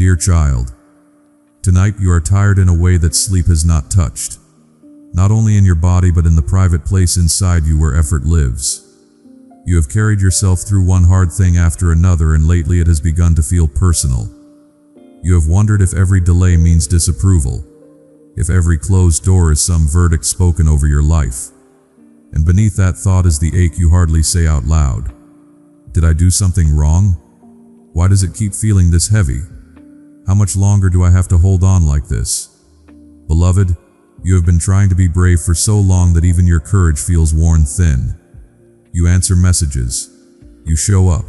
Dear child, tonight you are tired in a way that sleep has not touched. Not only in your body but in the private place inside you where effort lives. You have carried yourself through one hard thing after another, and lately it has begun to feel personal. You have wondered if every delay means disapproval, if every closed door is some verdict spoken over your life. And beneath that thought is the ache you hardly say out loud. Did I do something wrong? Why does it keep feeling this heavy? How much longer do I have to hold on like this? Beloved, you have been trying to be brave for so long that even your courage feels worn thin. You answer messages. You show up.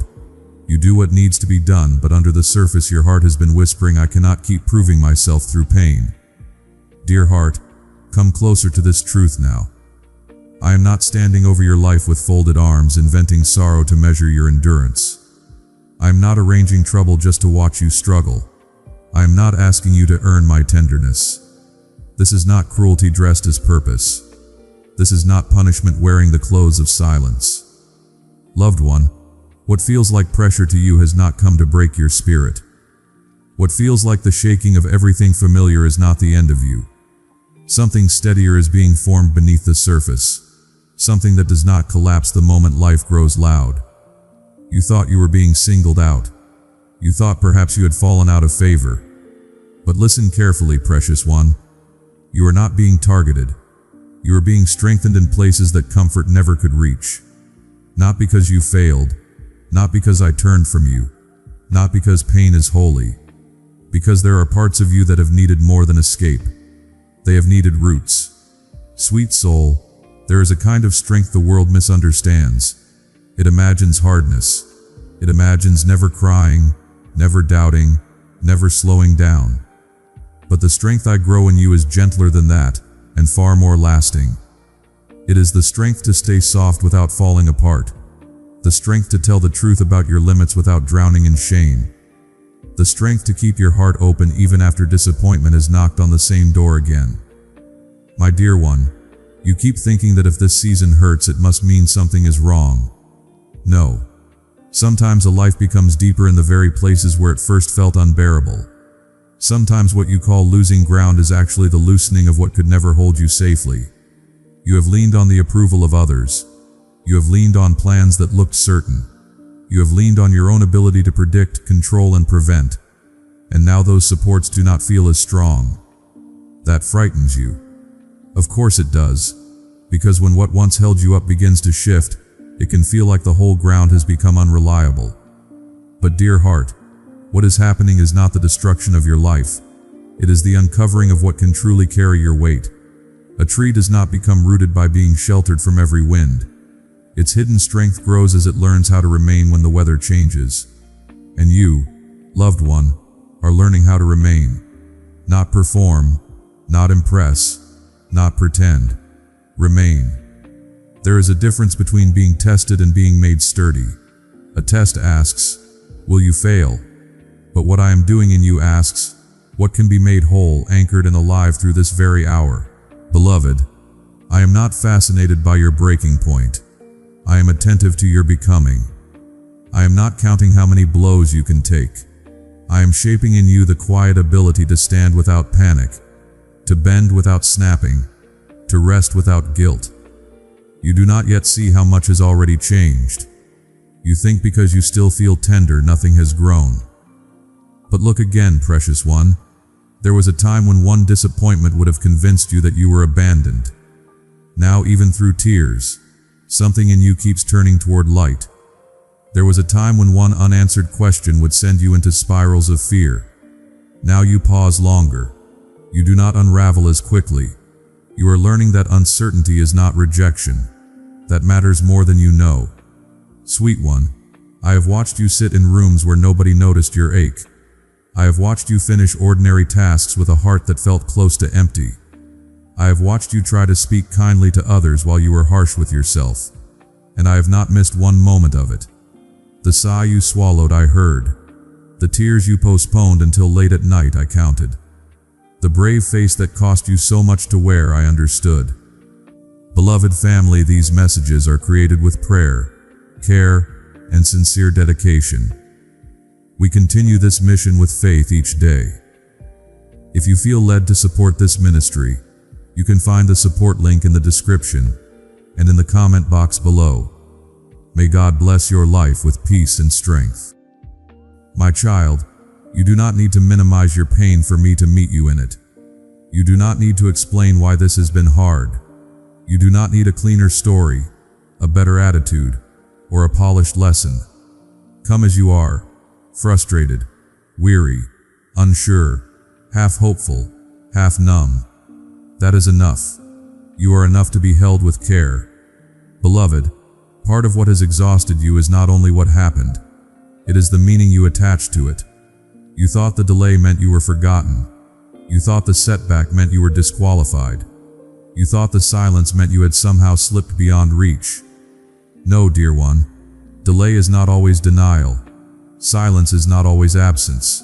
You do what needs to be done, but under the surface your heart has been whispering, I cannot keep proving myself through pain. Dear heart, come closer to this truth now. I am not standing over your life with folded arms, inventing sorrow to measure your endurance. I am not arranging trouble just to watch you struggle. I am not asking you to earn my tenderness. This is not cruelty dressed as purpose. This is not punishment wearing the clothes of silence. Loved one, what feels like pressure to you has not come to break your spirit. What feels like the shaking of everything familiar is not the end of you. Something steadier is being formed beneath the surface. Something that does not collapse the moment life grows loud. You thought you were being singled out. You thought perhaps you had fallen out of favor. But listen carefully, precious one. You are not being targeted. You are being strengthened in places that comfort never could reach. Not because you failed, not because I turned from you, not because pain is holy, because there are parts of you that have needed more than escape. They have needed roots. Sweet soul, there is a kind of strength the world misunderstands. It imagines hardness. It imagines never crying, never doubting, never slowing down. But the strength I grow in you is gentler than that, and far more lasting. It is the strength to stay soft without falling apart. The strength to tell the truth about your limits without drowning in shame. The strength to keep your heart open even after disappointment has knocked on the same door again. My dear one, you keep thinking that if this season hurts, it must mean something is wrong. No. Sometimes a life becomes deeper in the very places where it first felt unbearable. Sometimes what you call losing ground is actually the loosening of what could never hold you safely. You have leaned on the approval of others. You have leaned on plans that looked certain. You have leaned on your own ability to predict, control, and prevent. And now those supports do not feel as strong. That frightens you. Of course it does. Because when what once held you up begins to shift, it can feel like the whole ground has become unreliable. But dear heart, what is happening is not the destruction of your life. It is the uncovering of what can truly carry your weight. A tree does not become rooted by being sheltered from every wind. Its hidden strength grows as it learns how to remain when the weather changes. And you, loved one, are learning how to remain. Not perform, not impress, not pretend. Remain. There is a difference between being tested and being made sturdy. A test asks, will you fail? But what I am doing in you asks, what can be made whole, anchored and alive through this very hour? Beloved, I am not fascinated by your breaking point. I am attentive to your becoming. I am not counting how many blows you can take. I am shaping in you the quiet ability to stand without panic, to bend without snapping, to rest without guilt. You do not yet see how much has already changed. You think because you still feel tender, nothing has grown. But look again, precious one. There was a time when one disappointment would have convinced you that you were abandoned. Now, even through tears, something in you keeps turning toward light. There was a time when one unanswered question would send you into spirals of fear. Now you pause longer. You do not unravel as quickly. You are learning that uncertainty is not rejection. That matters more than you know. Sweet one, I have watched you sit in rooms where nobody noticed your ache. I have watched you finish ordinary tasks with a heart that felt close to empty. I have watched you try to speak kindly to others while you were harsh with yourself. And I have not missed one moment of it. The sigh you swallowed, I heard. The tears you postponed until late at night, I counted. The brave face that cost you so much to wear, I understood. Beloved family, these messages are created with prayer, care, and sincere dedication. We continue this mission with faith each day. If you feel led to support this ministry, you can find the support link in the description and in the comment box below. May God bless your life with peace and strength. My child, you do not need to minimize your pain for me to meet you in it. You do not need to explain why this has been hard. You do not need a cleaner story, a better attitude, or a polished lesson. Come as you are, frustrated, weary, unsure, half hopeful, half numb. That is enough. You are enough to be held with care. Beloved, part of what has exhausted you is not only what happened, it is the meaning you attach to it. You thought the delay meant you were forgotten. You thought the setback meant you were disqualified. You thought the silence meant you had somehow slipped beyond reach. No, dear one, delay is not always denial. Silence is not always absence.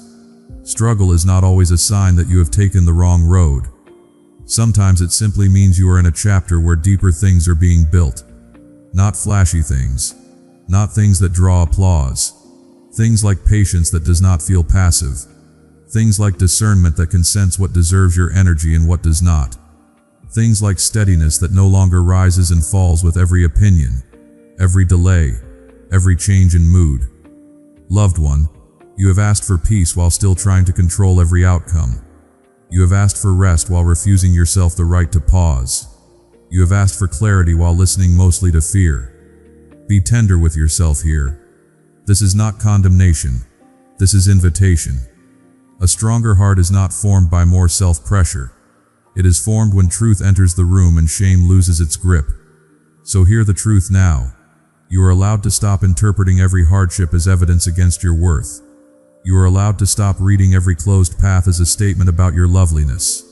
Struggle is not always a sign that you have taken the wrong road. Sometimes it simply means you are in a chapter where deeper things are being built. Not flashy things, not things that draw applause. Things like patience that does not feel passive. Things like discernment that can sense what deserves your energy and what does not. Things like steadiness that no longer rises and falls with every opinion, every delay, every change in mood. Loved one, you have asked for peace while still trying to control every outcome. You have asked for rest while refusing yourself the right to pause. You have asked for clarity while listening mostly to fear. Be tender with yourself here. This is not condemnation. This is invitation. A stronger heart is not formed by more self-pressure. It is formed when truth enters the room and shame loses its grip. So hear the truth now. You are allowed to stop interpreting every hardship as evidence against your worth. You are allowed to stop reading every closed path as a statement about your loveliness.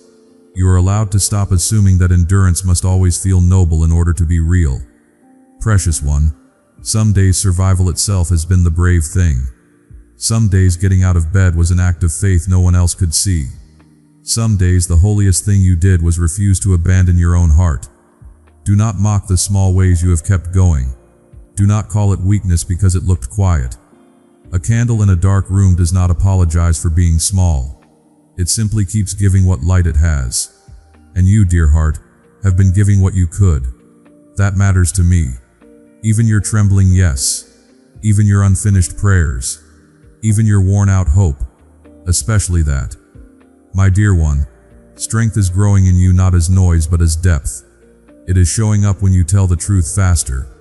You are allowed to stop assuming that endurance must always feel noble in order to be real. Precious one, some days survival itself has been the brave thing. Some days getting out of bed was an act of faith no one else could see. Some days the holiest thing you did was refuse to abandon your own heart. Do not mock the small ways you have kept going. Do not call it weakness because it looked quiet. A candle in a dark room does not apologize for being small. It simply keeps giving what light it has. And you, dear heart, have been giving what you could. That matters to me. Even your trembling yes. Even your unfinished prayers. Even your worn-out hope. Especially that. My dear one, strength is growing in you not as noise but as depth. It is showing up when you tell the truth faster.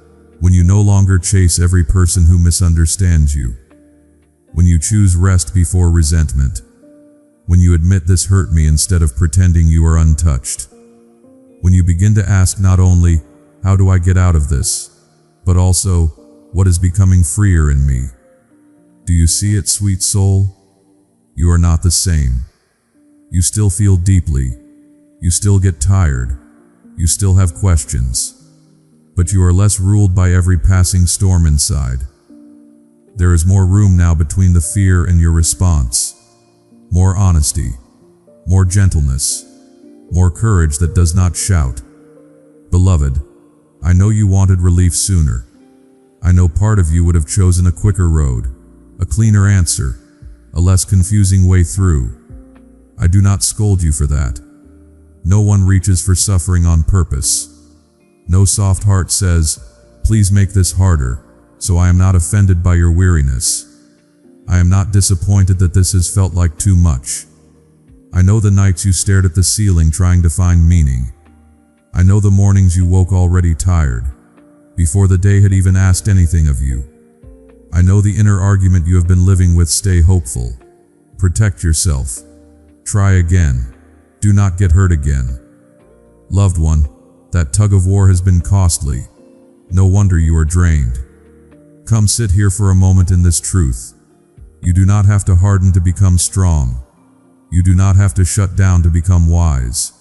When you no longer chase every person who misunderstands you. When you choose rest before resentment. When you admit this hurt me instead of pretending you are untouched. When you begin to ask not only, how do I get out of this, but also, what is becoming freer in me? Do you see it, sweet soul? You are not the same. You still feel deeply. You still get tired. You still have questions. But you are less ruled by every passing storm inside. There is more room now between the fear and your response. More honesty, more gentleness, more courage that does not shout. Beloved, I know you wanted relief sooner. I know part of you would have chosen a quicker road, a cleaner answer, a less confusing way through. I do not scold you for that. No one reaches for suffering on purpose. No soft heart says, please make this harder, so I am not offended by your weariness. I am not disappointed that this has felt like too much. I know the nights you stared at the ceiling trying to find meaning. I know the mornings you woke already tired, before the day had even asked anything of you. I know the inner argument you have been living with. Stay hopeful. Protect yourself. Try again. Do not get hurt again. Loved one, that tug of war has been costly. No wonder you are drained. Come sit here for a moment in this truth. You do not have to harden to become strong. You do not have to shut down to become wise.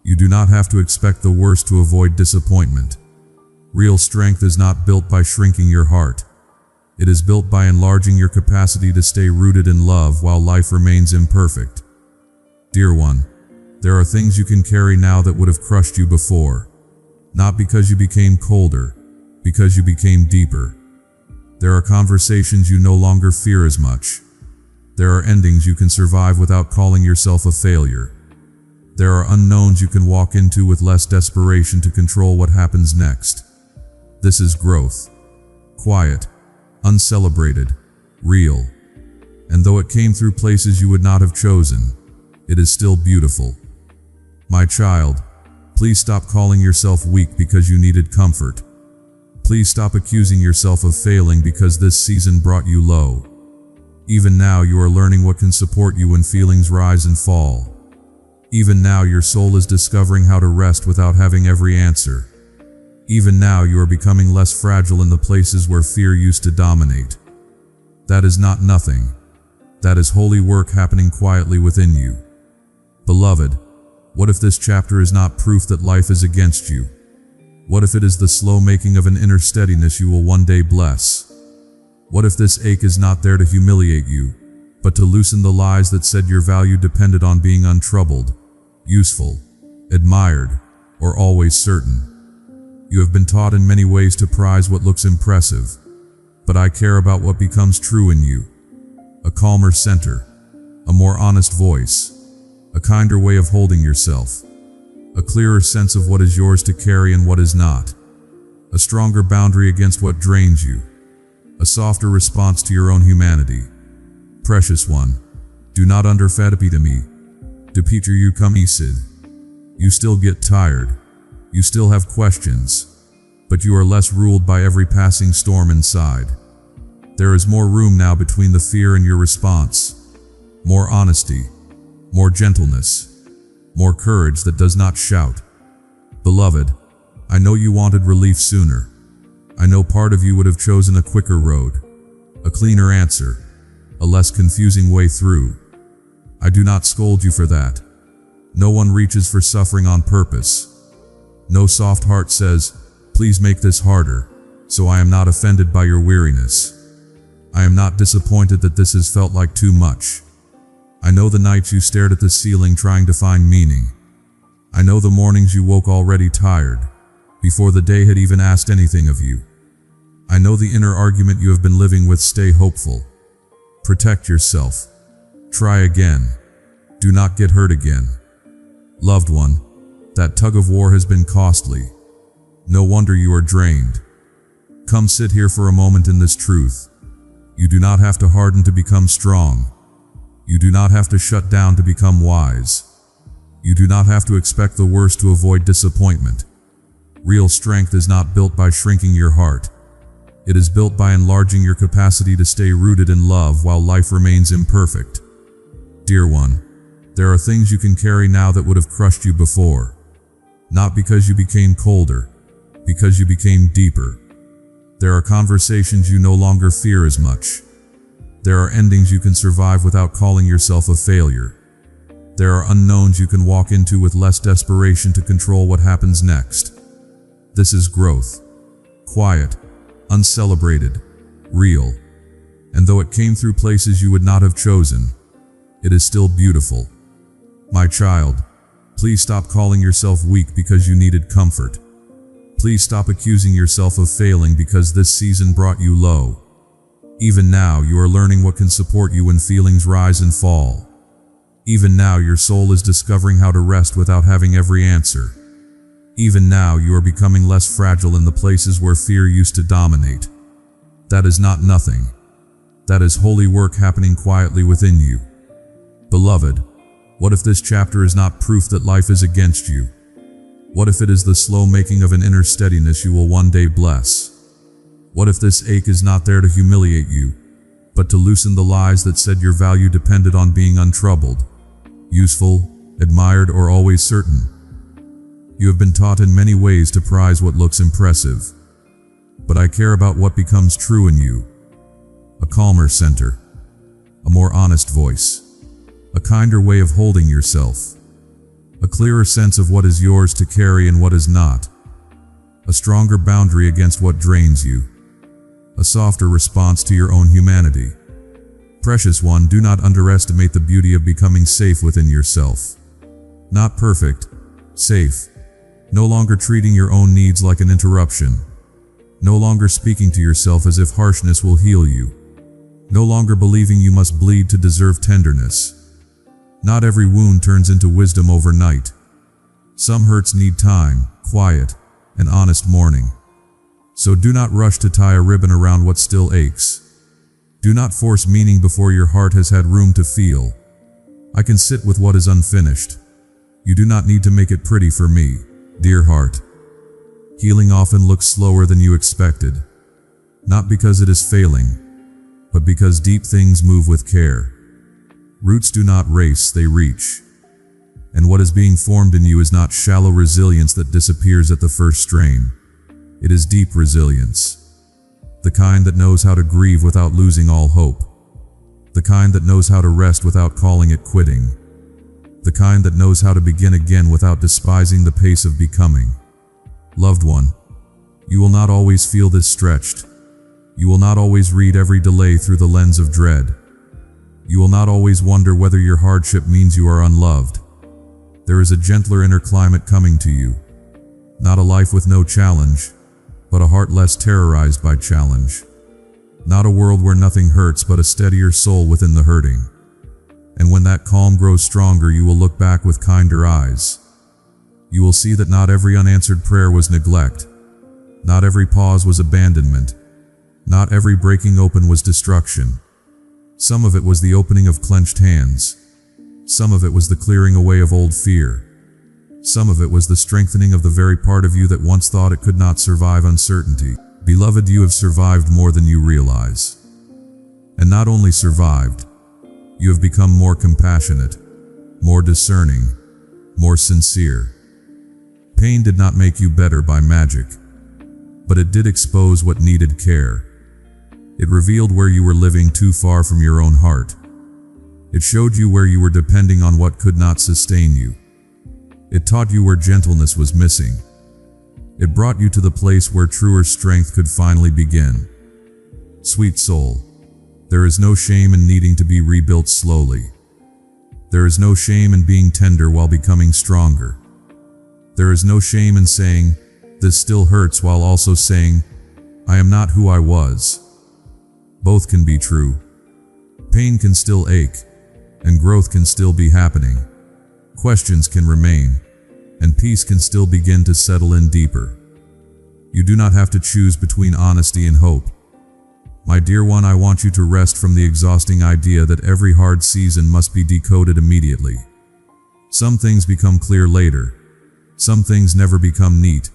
You do not have to expect the worst to avoid disappointment. Real strength is not built by shrinking your heart. It is built by enlarging your capacity to stay rooted in love while life remains imperfect. Dear one, there are things you can carry now that would have crushed you before. Not because you became colder, because you became deeper. There are conversations you no longer fear as much, There are endings you can survive without calling yourself a failure. There are unknowns you can walk into with less desperation to control what happens next. This is growth. Quiet, uncelebrated, real. And though it came through places you would not have chosen, it is still beautiful. My child, please stop calling yourself weak because you needed comfort. Please stop accusing yourself of failing because this season brought you low. Even now you are learning what can support you when feelings rise and fall. Even now your soul is discovering how to rest without having every answer. Even now you are becoming less fragile in the places where fear used to dominate. That is not nothing. That is holy work happening quietly within you. Beloved, what if this chapter is not proof that life is against you? What if it is the slow making of an inner steadiness you will one day bless? What if this ache is not there to humiliate you, but to loosen the lies that said your value depended on being untroubled, useful, admired, or always certain? You have been taught in many ways to prize what looks impressive, but I care about what becomes true in you. A calmer center, a more honest voice, a kinder way of holding yourself, a clearer sense of what is yours to carry and what is not, a stronger boundary against what drains you, a softer response to your own humanity. Precious one, do not underfed me. To Peter you come Isid. You still get tired. You still have questions. But you are less ruled by every passing storm inside. There is more room now between the fear and your response. More honesty. More gentleness. More courage that does not shout. Beloved, I know you wanted relief sooner. I know part of you would have chosen a quicker road, a cleaner answer, a less confusing way through. I do not scold you for that. No one reaches for suffering on purpose. No soft heart says, please make this harder, so I am not offended by your weariness. I am not disappointed that this has felt like too much. I know the nights you stared at the ceiling trying to find meaning. I know the mornings you woke already tired, before the day had even asked anything of you. I know the inner argument you have been living with. Stay hopeful. Protect yourself. Try again. Do not get hurt again. Loved one, that tug of war has been costly. No wonder you are drained. Come sit here for a moment in this truth. You do not have to harden to become strong. You do not have to shut down to become wise. You do not have to expect the worst to avoid disappointment. Real strength is not built by shrinking your heart. It is built by enlarging your capacity to stay rooted in love while life remains imperfect. Dear one, there are things you can carry now that would have crushed you before. Not because you became colder, because you became deeper. There are conversations you no longer fear as much. There are endings you can survive without calling yourself a failure. There are unknowns you can walk into with less desperation to control what happens next. This is growth. Quiet, uncelebrated, real. And though it came through places you would not have chosen, it is still beautiful. My child, please stop calling yourself weak because you needed comfort. Please stop accusing yourself of failing because this season brought you low. Even now you are learning what can support you when feelings rise and fall. Even now your soul is discovering how to rest without having every answer. Even now you are becoming less fragile in the places where fear used to dominate. That is not nothing. That is holy work happening quietly within you. Beloved, what if this chapter is not proof that life is against you? What if it is the slow making of an inner steadiness you will one day bless? What if this ache is not there to humiliate you, but to loosen the lies that said your value depended on being untroubled, useful, admired, or always certain? You have been taught in many ways to prize what looks impressive, but I care about what becomes true in you. A calmer center, a more honest voice, a kinder way of holding yourself, a clearer sense of what is yours to carry and what is not, a stronger boundary against what drains you, a softer response to your own humanity. Precious one, do not underestimate the beauty of becoming safe within yourself. Not perfect, safe. No longer treating your own needs like an interruption. No longer speaking to yourself as if harshness will heal you. no longer believing you must bleed to deserve tenderness. Not every wound turns into wisdom overnight. Some hurts need time, quiet, and honest mourning. So do not rush to tie a ribbon around what still aches. Do not force meaning before your heart has had room to feel. I can sit with what is unfinished. You do not need to make it pretty for me, dear heart. Healing often looks slower than you expected. Not because it is failing, but because deep things move with care. Roots do not race, they reach. And what is being formed in you is not shallow resilience that disappears at the first strain. It is deep resilience. The kind that knows how to grieve without losing all hope. The kind that knows how to rest without calling it quitting. The kind that knows how to begin again without despising the pace of becoming. Loved one, you will not always feel this stretched. You will not always read every delay through the lens of dread. You will not always wonder whether your hardship means you are unloved. There is a gentler inner climate coming to you. Not a life with no challenge, but a heart less terrorized by challenge. Not a world where nothing hurts, but a steadier soul within the hurting. And when that calm grows stronger, you will look back with kinder eyes. You will see that not every unanswered prayer was neglect. Not every pause was abandonment. Not every breaking open was destruction. Some of it was the opening of clenched hands. Some of it was the clearing away of old fear. Some of it was the strengthening of the very part of you that once thought it could not survive uncertainty. Beloved, you have survived more than you realize. And not only survived, you have become more compassionate, more discerning, more sincere. Pain did not make you better by magic, but it did expose what needed care. It revealed where you were living too far from your own heart. It showed you where you were depending on what could not sustain you. It taught you where gentleness was missing. It brought you to the place where truer strength could finally begin. Sweet soul, there is no shame in needing to be rebuilt slowly. There is no shame in being tender while becoming stronger. There is no shame in saying, "This still hurts," while also saying, "I am not who I was." Both can be true. Pain can still ache, and growth can still be happening. Questions can remain, and peace can still begin to settle in deeper. You do not have to choose between honesty and hope. My dear one, I want you to rest from the exhausting idea that every hard season must be decoded immediately. Some things become clear later. Some things never become neat,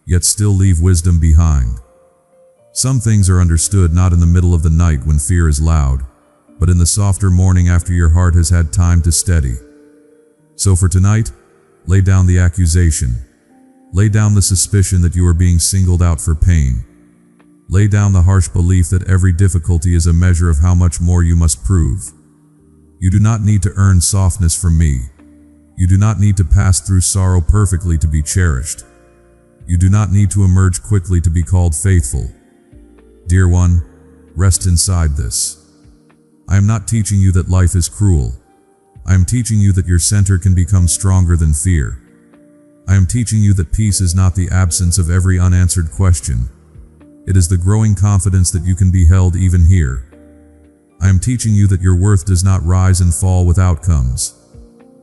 yet still leave wisdom behind. Some things are understood not in the middle of the night when fear is loud, but in the softer morning after your heart has had time to steady. So for tonight, lay down the accusation. Lay down the suspicion that you are being singled out for pain. Lay down the harsh belief that every difficulty is a measure of how much more you must prove. You do not need to earn softness from me. You do not need to pass through sorrow perfectly to be cherished. You do not need to emerge quickly to be called faithful. Dear one, rest inside this. I am not teaching you that life is cruel. I am teaching you that your center can become stronger than fear. I am teaching you that peace is not the absence of every unanswered question. It is the growing confidence that you can be held even here. I am teaching you that your worth does not rise and fall with outcomes.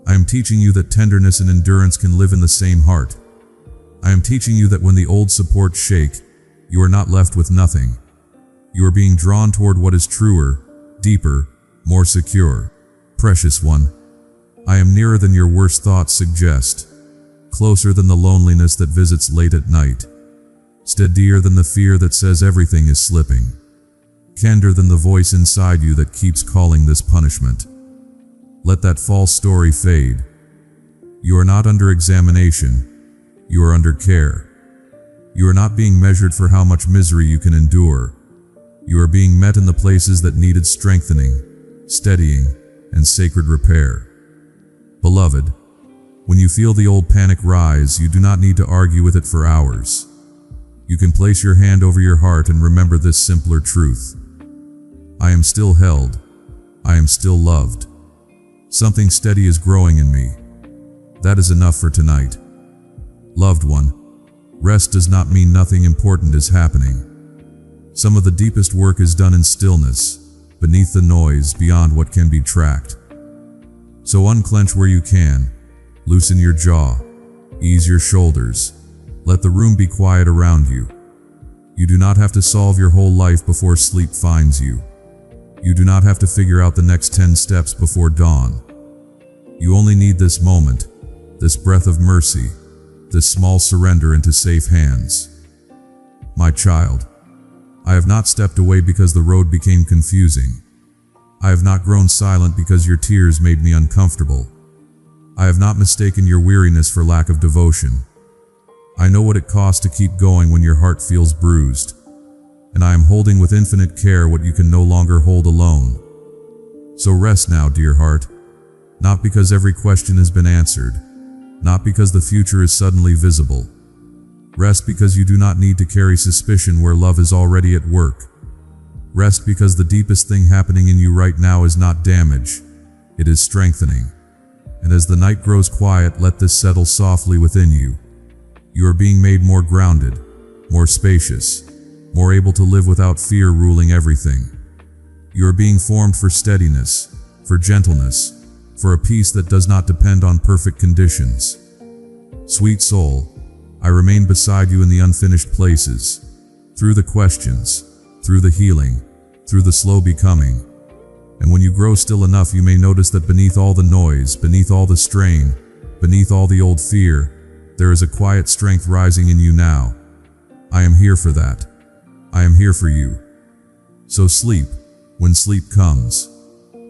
I am teaching you that tenderness and endurance can live in the same heart. I am teaching you that when the old supports shake, you are not left with nothing. You are being drawn toward what is truer, deeper, more secure. Precious one, I am nearer than your worst thoughts suggest, closer than the loneliness that visits late at night, steadier than the fear that says everything is slipping, kinder than the voice inside you that keeps calling this punishment. Let that false story fade. You are not under examination, you are under care. You are not being measured for how much misery you can endure. You are being met in the places that needed strengthening, steadying, and sacred repair. Beloved, when you feel the old panic rise, you do not need to argue with it for hours. You can place your hand over your heart and remember this simpler truth. I am still held. I am still loved. Something steady is growing in me. That is enough for tonight. Loved one, rest does not mean nothing important is happening. Some of the deepest work is done in stillness, beneath the noise, beyond what can be tracked. So unclench where you can, loosen your jaw, ease your shoulders, let the room be quiet around you. You do not have to solve your whole life before sleep finds you. You do not have to figure out the next 10 steps before dawn. You only need this moment, this breath of mercy, this small surrender into safe hands. My child, I have not stepped away because the road became confusing. I have not grown silent because your tears made me uncomfortable. I have not mistaken your weariness for lack of devotion. I know what it costs to keep going when your heart feels bruised, and I am holding with infinite care what you can no longer hold alone. So rest now, dear heart, not because every question has been answered, not because the future is suddenly visible. Rest because you do not need to carry suspicion where love is already at work. Rest because the deepest thing happening in you right now is not damage, it is strengthening. And as the night grows quiet, let this settle softly within you. You are being made more grounded, more spacious, more able to live without fear ruling everything. You are being formed for steadiness, for gentleness, for a peace that does not depend on perfect conditions. Sweet soul, I remain beside you in the unfinished places, through the questions, through the healing, through the slow becoming. And when you grow still enough, you may notice that beneath all the noise, beneath all the strain, beneath all the old fear, there is a quiet strength rising in you now. I am here for that. I am here for you. So sleep when sleep comes.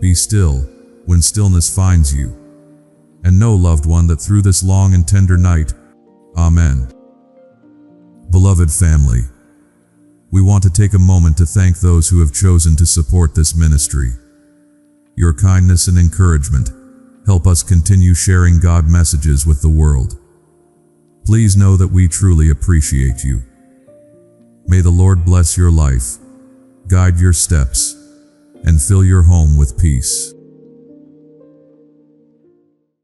Be still when stillness finds you. And know, loved one, that through this long and tender night, Amen. Beloved family, we want to take a moment to thank those who have chosen to support this ministry. Your kindness and encouragement help us continue sharing God messages with the world. Please know that we truly appreciate you. May the Lord bless your life, guide your steps, and fill your home with peace.